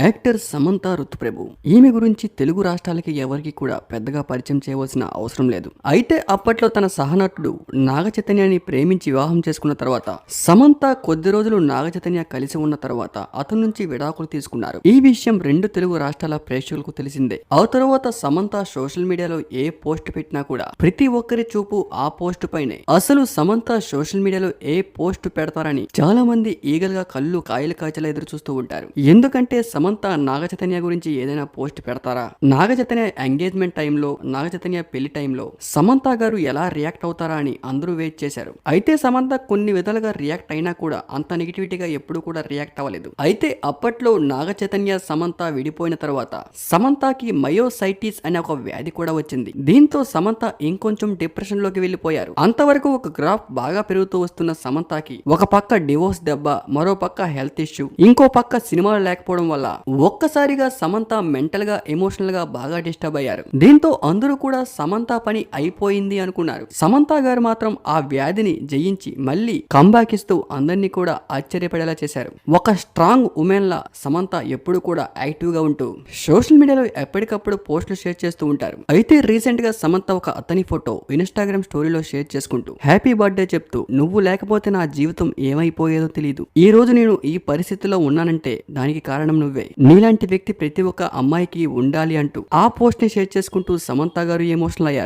Actor Samantha Ruth Prabhu. ఈమె గురించి తెలుగు రాష్ట్రాలకి ఎవరికి కూడా పెద్దగా పరిచయం చేయవలసిన అవసరం లేదు. అయితే అప్పట్లో తన సహనటుడు నాగ చైతన్యాన్ని ప్రేమించి వివాహం చేసుకున్న తర్వాత సమంత కొద్ది రోజులు నాగ చైతన్య కలిసి ఉన్న తర్వాత అతని నుంచి విడాకులు తీసుకున్నారు. ఈ విషయం రెండు తెలుగు రాష్ట్రాల ప్రేక్షకులకు తెలిసిందే. ఆ తర్వాత సమంత సోషల్ మీడియాలో ఏ పోస్ట్ పెట్టినా కూడా ప్రతి ఒక్కరి చూపు ఆ పోస్ట్ పైనే. అసలు సమంత సోషల్ మీడియాలో ఏ పోస్ట్ పెడతారని చాలా మంది ఈగలుగా కళ్ళు కాయలు కాచలా ఎదురు చూస్తూ ఉంటారు. ఎందుకంటే సమంత నాగ చైతన్య గురించి ఏదైనా పోస్ట్ పెడతారా, నాగ చైతన్య ఎంగేజ్మెంట్ టైంలో, నాగ చైతన్య పెళ్లి టైంలో సమంత గారు ఎలా రియాక్ట్ అవుతారా అని అందరూ వెయిట్ చేశారు. అయితే సమంత కొన్ని విధాలుగా రియాక్ట్ అయినా కూడా అంత నెగిటివిటీగా ఎప్పుడు కూడా రియాక్ట్ అవ్వలేదు. అయితే అప్పట్లో నాగ చైతన్య సమంత విడిపోయిన తర్వాత సమంతకి మయోసైటిస్ అనే ఒక వ్యాధి కూడా వచ్చింది. దీంతో సమంత ఇంకొంచెం డిప్రెషన్ లోకి వెళ్లిపోయారు. అంతవరకు ఒక గ్రాఫ్ బాగా పెరుగుతూ వస్తున్న సమంతకి ఒక పక్క డివోర్స్ దెబ్బ, మరో పక్క హెల్త్ ఇష్యూ, ఇంకో పక్క సినిమాలు లేకపోవడం వల్ల ఒక్కసారిగా సమంత మెంటల్ గా ఎమోషనల్ గా బాగా డిస్టర్బ్ అయ్యారు. దీంతో అందరూ కూడా సమంత పని అయిపోయింది అనుకున్నారు. సమంత గారు మాత్రం ఆ వ్యాధిని జయించి మళ్ళీ కంబ్యాక్ ఇస్తూ అందరినీ కూడా ఆశ్చర్యపడేలా చేశారు. ఒక స్ట్రాంగ్ ఉమెన్ లా సమంత ఎప్పుడు కూడా యాక్టివ్ గా ఉంటూ సోషల్ మీడియాలో ఎప్పటికప్పుడు పోస్టులు షేర్ చేస్తూ ఉంటారు. అయితే రీసెంట్ గా సమంత ఒక అతని ఫోటో ఇన్స్టాగ్రామ్ స్టోరీలో షేర్ చేసుకుంటూ హ్యాపీ బర్త్డే చెప్తూ, నువ్వు లేకపోతే నా జీవితం ఏమైపోయేదో తెలియదు, ఈ రోజు నేను ఈ పరిస్థితిలో ఉన్నానంటే దానికి కారణం నువ్వే, నీలాంటి వ్యక్తి ప్రతి ఒక్క అమ్మాయికి ఉండాలి అంటూ ఆ పోస్ట్ ని షేర్ చేసుకుంటూ సమంత గారు ఎమోషనల్ అయ్యారు.